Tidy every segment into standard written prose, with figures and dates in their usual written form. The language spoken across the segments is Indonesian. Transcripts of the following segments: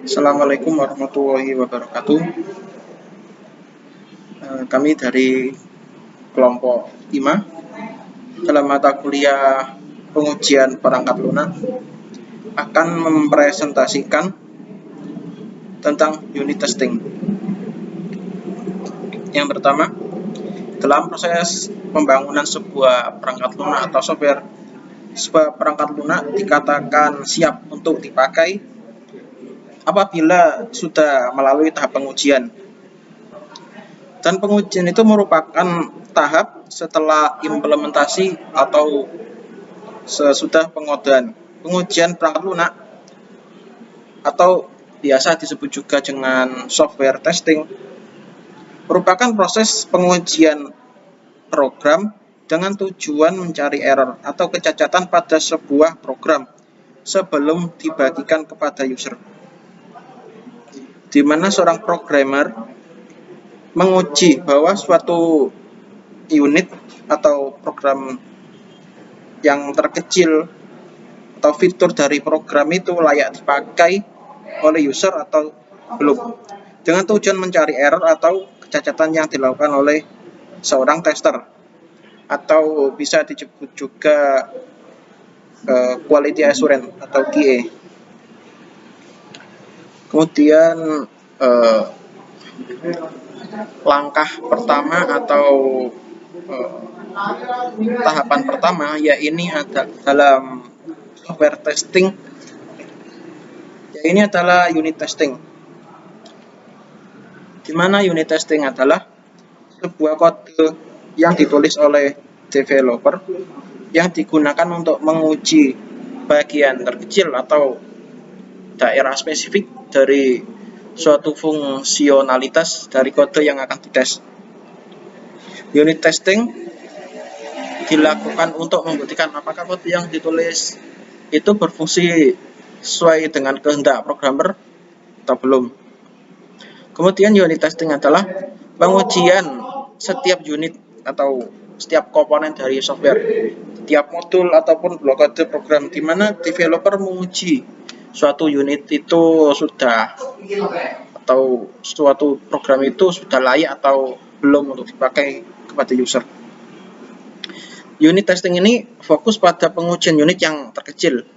Assalamualaikum warahmatullahi wabarakatuh. Kami dari kelompok 5 dalam mata kuliah pengujian perangkat lunak akan mempresentasikan tentang unit testing. Yang pertama, dalam proses pembangunan sebuah perangkat lunak atau software, sebuah perangkat lunak dikatakan siap untuk dipakai apabila sudah melalui tahap pengujian. Dan pengujian itu merupakan tahap setelah implementasi atau sesudah pengodean. Pengujian perangkat lunak atau biasa disebut juga dengan software testing merupakan proses pengujian program dengan tujuan mencari error atau kecacatan pada sebuah program sebelum dibagikan kepada user, di mana seorang programmer menguji bahwa suatu unit atau program yang terkecil atau fitur dari program itu layak dipakai oleh user atau belum, dengan tujuan mencari error atau kecacatan yang dilakukan oleh seorang tester, atau bisa disebut juga quality assurance atau QA. Kemudian langkah pertama atau tahapan pertama yaitu dalam software testing, ini adalah unit testing, di mana unit testing adalah sebuah kode yang ditulis oleh developer yang digunakan untuk menguji bagian terkecil atau daerah spesifik dari suatu fungsionalitas dari kode yang akan dites. Unit testing dilakukan untuk membuktikan apakah kode yang ditulis itu berfungsi sesuai dengan kehendak programmer atau belum. Kemudian unit testing adalah pengujian setiap unit atau setiap komponen dari software, setiap modul ataupun blok kode program, di mana developer menguji suatu unit itu sudah atau suatu program itu sudah layak atau belum untuk dipakai kepada user. Unit testing ini fokus pada pengujian unit yang terkecil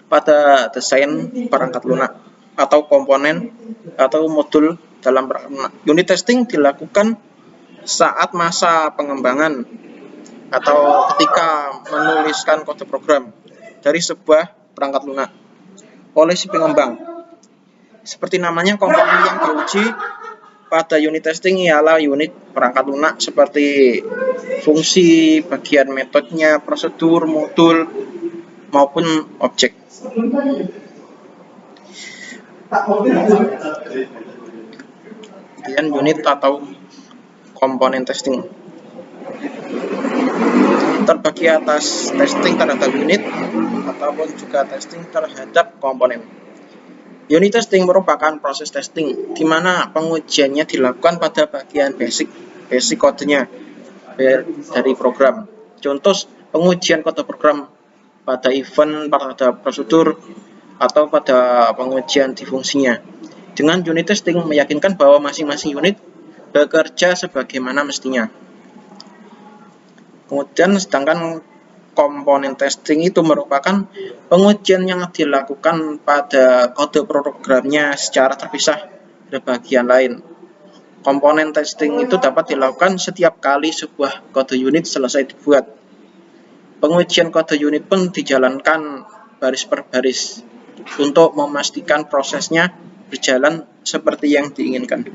pada desain perangkat lunak atau komponen atau modul dalam perangkat lunak. Unit testing dilakukan saat masa pengembangan atau ketika menuliskan kode program dari sebuah perangkat lunak oleh si pengembang. Seperti namanya, komponen yang diuji pada unit testing ialah unit perangkat lunak seperti fungsi, bagian metodenya, prosedur, modul, maupun objek. Kemudian unit atau komponen testing terbagi atas testing terhadap unit ataupun juga testing terhadap komponen. Unit testing merupakan proses testing di mana pengujiannya dilakukan pada bagian basic kodenya dari program. Contoh pengujian kode program pada event, pada prosedur, atau pada pengujian di fungsinya. Dengan unit testing meyakinkan bahwa masing-masing unit bekerja sebagaimana mestinya. Kemudian sedangkan komponen testing itu merupakan pengujian yang dilakukan pada kode programnya secara terpisah dari bagian lain. Komponen testing itu dapat dilakukan setiap kali sebuah kode unit selesai dibuat. Pengujian kode unit pun dijalankan baris per baris untuk memastikan prosesnya berjalan seperti yang diinginkan.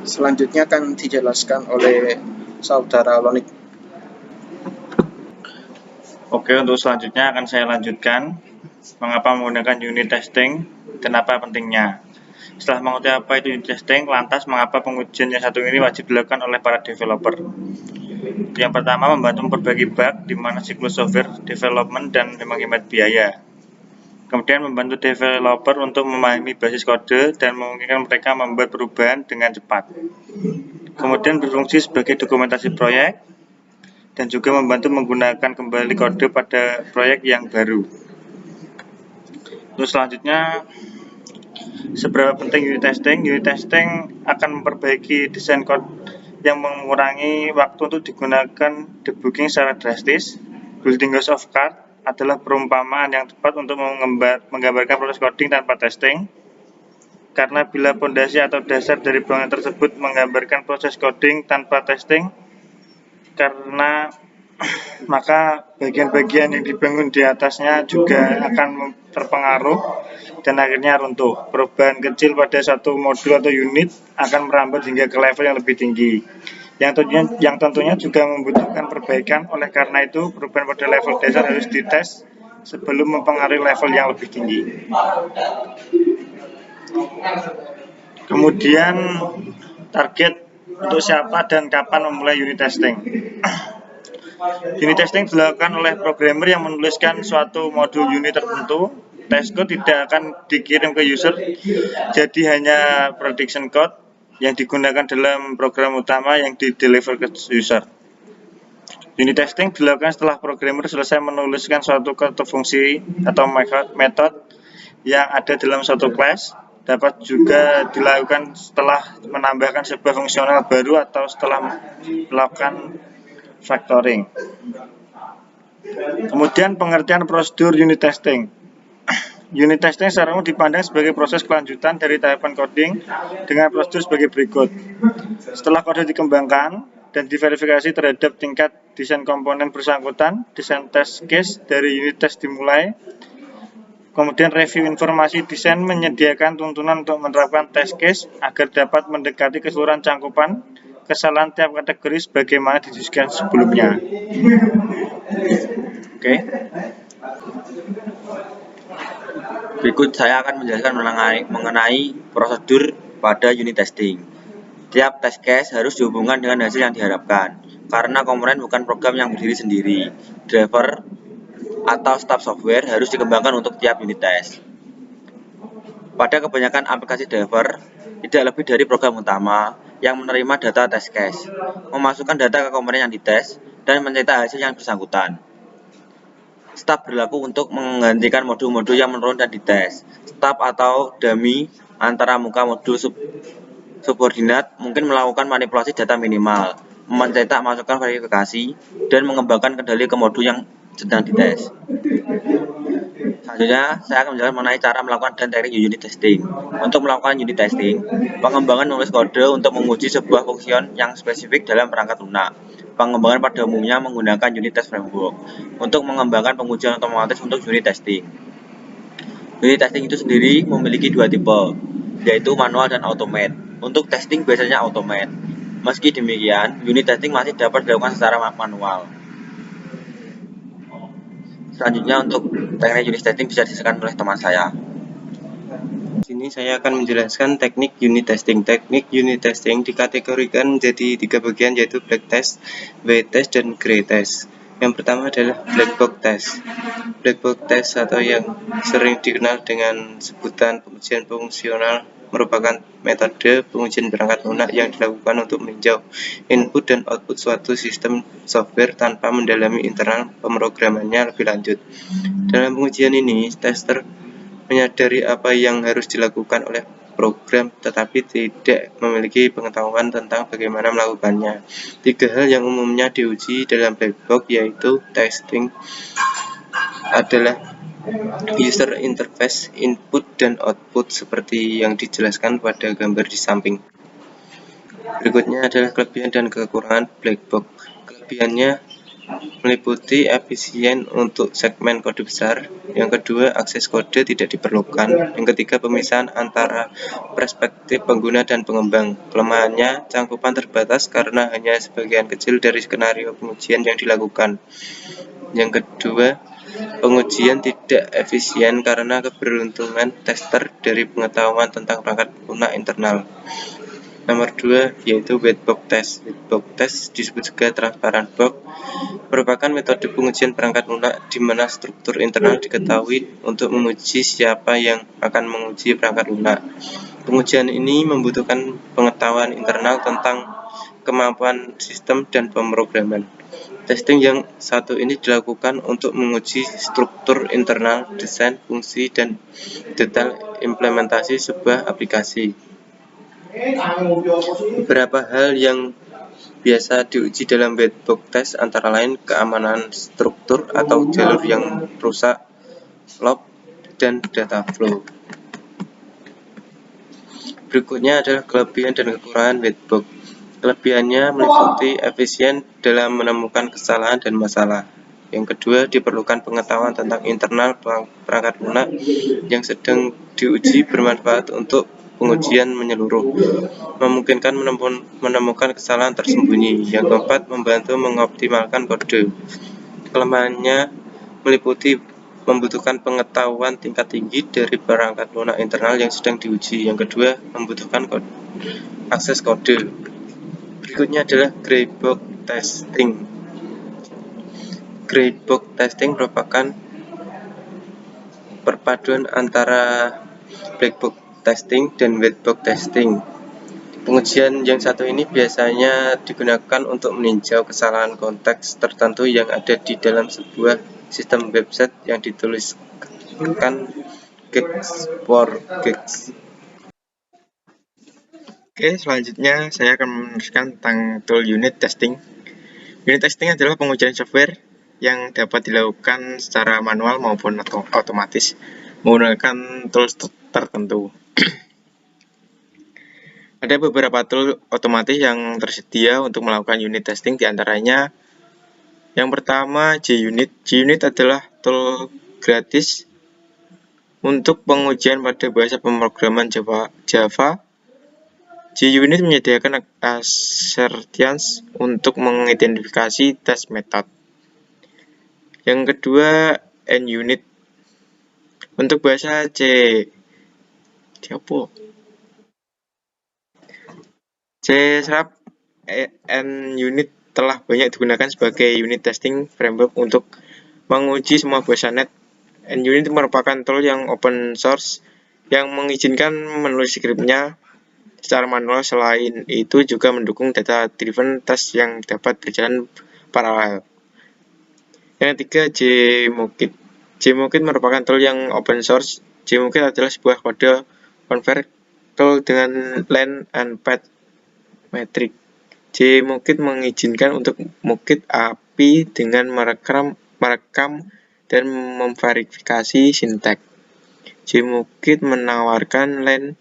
Selanjutnya akan dijelaskan oleh Saudara Lonik. Oke, untuk selanjutnya akan saya lanjutkan mengapa menggunakan unit testing dan apa pentingnya. Setelah mengetahui apa itu unit testing, lantas mengapa pengujian yang satu ini wajib dilakukan oleh para developer. Yang pertama, membantu memperbaiki bug di mana siklus software development dan menghemat biaya. Kemudian membantu developer untuk memahami basis kode dan memungkinkan mereka membuat perubahan dengan cepat. Kemudian berfungsi sebagai dokumentasi proyek dan juga membantu menggunakan kembali kode pada proyek yang baru. Terus selanjutnya, seberapa penting unit testing? Unit testing akan memperbaiki desain code yang mengurangi waktu untuk digunakan debugging secara drastis. Building house of card adalah perumpamaan yang tepat untuk menggambarkan proses coding tanpa testing. Karena bila fondasi atau dasar dari bangunan tersebut menggambarkan proses coding tanpa testing, maka bagian-bagian yang dibangun di atasnya juga akan terpengaruh dan akhirnya runtuh. Perubahan kecil pada satu modul atau unit akan merambat hingga ke level yang lebih tinggi. Yang tentunya juga membutuhkan perbaikan. Oleh karena itu, perubahan pada level dasar harus dites sebelum mempengaruhi level yang lebih tinggi. Kemudian target untuk siapa dan kapan memulai unit testing. Unit testing dilakukan oleh programmer yang menuliskan suatu modul unit tertentu. Test code tidak akan dikirim ke user, jadi hanya prediction code yang digunakan dalam program utama yang di-deliver ke user. Unit testing dilakukan setelah programmer selesai menuliskan suatu kode atau fungsi atau method yang ada dalam suatu class. Dapat juga dilakukan setelah menambahkan sebuah fungsional baru atau setelah melakukan factoring. Kemudian pengertian prosedur unit testing. Unit testing secara umum dipandang sebagai proses kelanjutan dari tahapan coding dengan prosedur sebagai berikut. Setelah kode dikembangkan dan diverifikasi terhadap tingkat desain komponen bersangkutan, desain test case dari unit test dimulai. Kemudian review informasi desain menyediakan tuntunan untuk menerapkan test case agar dapat mendekati keseluruhan cangkupan kesalahan tiap kategori sebagaimana didiskusikan sebelumnya. Oke. Berikut saya akan menjelaskan mengenai prosedur pada unit testing. Tiap test case harus dihubungkan dengan hasil yang diharapkan, karena komponen bukan program yang berdiri sendiri. Driver atau staf software harus dikembangkan untuk tiap unit test. Pada kebanyakan aplikasi driver, tidak lebih dari program utama yang menerima data test case, memasukkan data ke komponen yang dites, dan mencetak hasil yang bersangkutan. Staf berlaku untuk menggantikan modul-modul yang menurun dan dites. Staf atau dummy antara muka modul subordinat mungkin melakukan manipulasi data minimal, mencetak masukan verifikasi, dan mengembangkan kendali ke modul yang sedang dites. Selanjutnya, saya akan menjelaskan mengenai cara melakukan dan teknik unit testing. Untuk melakukan unit testing, pengembangan menulis kode untuk menguji sebuah function yang spesifik dalam perangkat lunak. Pengembangan pada umumnya menggunakan unit test framework untuk mengembangkan pengujian otomatis untuk unit testing. Unit testing itu sendiri memiliki dua tipe, yaitu manual dan automate. Untuk testing biasanya automate. Meski demikian, unit testing masih dapat dilakukan secara manual. Selanjutnya untuk teknik unit testing bisa dijelaskan oleh teman saya. Di sini saya akan menjelaskan teknik unit testing. Teknik unit testing dikategorikan menjadi 3 bagian, yaitu black test, white test, dan gray test. Yang pertama adalah black box test. Black box test atau yang sering dikenal dengan sebutan pengujian fungsional merupakan metode pengujian perangkat lunak yang dilakukan untuk meninjau input dan output suatu sistem software tanpa mendalami internal pemrogramannya lebih lanjut. Dalam pengujian ini, tester menyadari apa yang harus dilakukan oleh program tetapi tidak memiliki pengetahuan tentang bagaimana melakukannya. 3 hal yang umumnya diuji dalam black box yaitu testing adalah user interface, input dan output seperti yang dijelaskan pada gambar di samping. Berikutnya adalah kelebihan dan kekurangan black box. Kelebihannya meliputi efisien untuk segmen kode besar. Yang kedua, akses kode tidak diperlukan. Yang ketiga, pemisahan antara perspektif pengguna dan pengembang. Kelemahannya, cangkupan terbatas karena hanya sebagian kecil dari skenario pengujian yang dilakukan. Yang kedua, pengujian tidak efisien karena keberuntungan tester dari pengetahuan tentang perangkat lunak internal. Nomor 2 yaitu white box test. White box test disebut juga transparent box, merupakan metode pengujian perangkat lunak di mana struktur internal diketahui untuk menguji siapa yang akan menguji perangkat lunak. Pengujian ini membutuhkan pengetahuan internal tentang kemampuan sistem dan pemrograman. testing yang satu ini dilakukan untuk menguji struktur internal, desain, fungsi, dan detail implementasi sebuah aplikasi. Beberapa hal yang biasa diuji dalam white box test antara lain keamanan struktur atau jalur yang rusak, log, dan data flow. Berikutnya adalah kelebihan dan kekurangan white box. Kelebihannya meliputi efisien dalam menemukan kesalahan dan masalah. Yang kedua, diperlukan pengetahuan tentang internal perangkat lunak yang sedang diuji bermanfaat untuk pengujian menyeluruh, memungkinkan menemukan kesalahan tersembunyi. Yang keempat, membantu mengoptimalkan kode. Kelemahannya meliputi membutuhkan pengetahuan tingkat tinggi dari perangkat lunak internal yang sedang diuji. Yang kedua, membutuhkan akses kode. Berikutnya adalah gray box testing. Gray box testing merupakan perpaduan antara black box testing dan white box testing. Pengujian yang satu ini biasanya digunakan untuk meninjau kesalahan konteks tertentu yang ada di dalam sebuah sistem website yang dituliskan gigs for gigs. Oke, selanjutnya saya akan meneruskan tentang tool unit testing. Unit testing adalah pengujian software yang dapat dilakukan secara manual maupun otomatis menggunakan tools tertentu. Ada beberapa tool otomatis yang tersedia untuk melakukan unit testing, diantaranya yang pertama JUnit. JUnit adalah tool gratis untuk pengujian pada bahasa pemrograman Java. JUnit menyediakan assertions untuk mengidentifikasi test method. Yang kedua, NUnit untuk bahasa C. C# NUnit telah banyak digunakan sebagai unit testing framework untuk menguji semua bahasa net. NUnit merupakan tool yang open source yang mengizinkan menulis skripnya secara manual. Selain itu juga mendukung data-driven test yang dapat berjalan paralel. Yang ketiga, JMockit. JMockit merupakan tool yang open source. JMockit adalah sebuah kode convert tool dengan length and path metric. JMockit mengizinkan untuk mockit API dengan merekam dan memverifikasi sintaks. JMockit menawarkan length,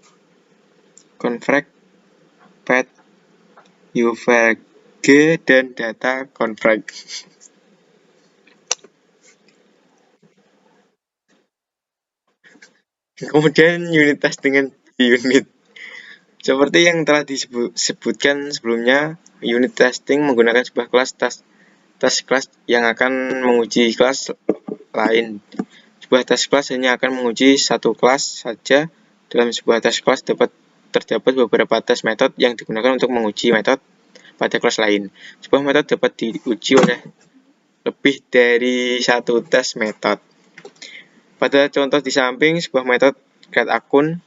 convert, path, UVG, dan data convert. Kemudian unit test dengan JUnit. Seperti yang telah disebutkan sebelumnya, unit testing menggunakan sebuah kelas task class yang akan menguji kelas lain. Sebuah task class hanya akan menguji satu kelas saja. Dalam sebuah task class terdapat beberapa test method yang digunakan untuk menguji method pada kelas lain. Sebuah method dapat diuji oleh lebih dari satu test method. Pada contoh di samping, sebuah method create akun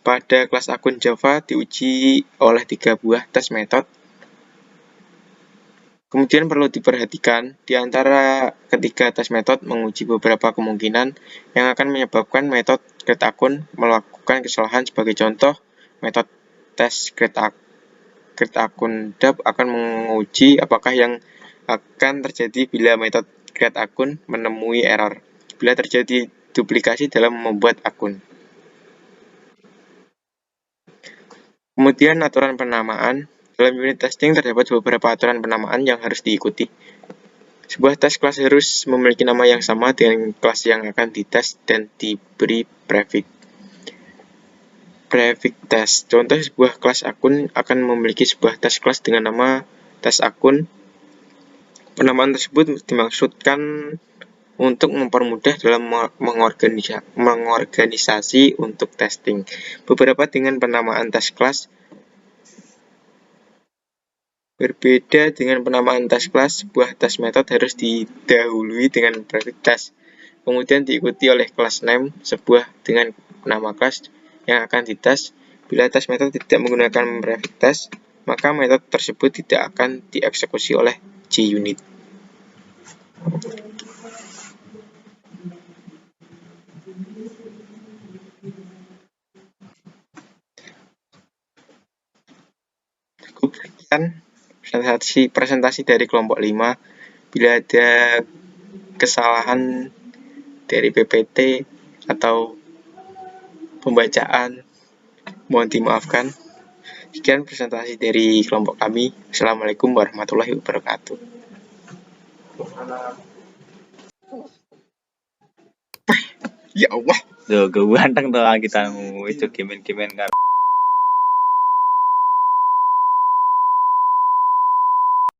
pada kelas akun Java diuji oleh 3 buah test method. Kemudian perlu diperhatikan, di antara ketiga test method menguji beberapa kemungkinan yang akan menyebabkan metode create akun melakukan kesalahan. Sebagai contoh, metode test create akun DAP akan menguji apakah yang akan terjadi bila metode create akun menemui error bila terjadi duplikasi dalam membuat akun. Kemudian aturan penamaan. Dalam unit testing terdapat beberapa aturan penamaan yang harus diikuti. Sebuah test class harus memiliki nama yang sama dengan kelas yang akan dites dan diberi prefix test. Contoh, sebuah kelas akun akan memiliki sebuah test class dengan nama test akun. Penamaan tersebut dimaksudkan untuk mempermudah dalam mengorganisasi untuk testing. Beberapa dengan penamaan test class. Berbeda dengan penamaan test class, sebuah test method harus didahului dengan prefix test, kemudian diikuti oleh class name sebuah dengan nama kelas yang akan dites. Bila test method tidak menggunakan prefix test, maka metode tersebut tidak akan dieksekusi oleh JUnit. Cukup sekian presentasi dari kelompok 5. Bila ada kesalahan dari PPT atau pembacaan, mohon dimaafkan. Sekian presentasi dari kelompok kami. Assalamualaikum warahmatullahi wabarakatuh. Ya Allah. Tuh, gue ganteng tuh kita itu kimen-kimen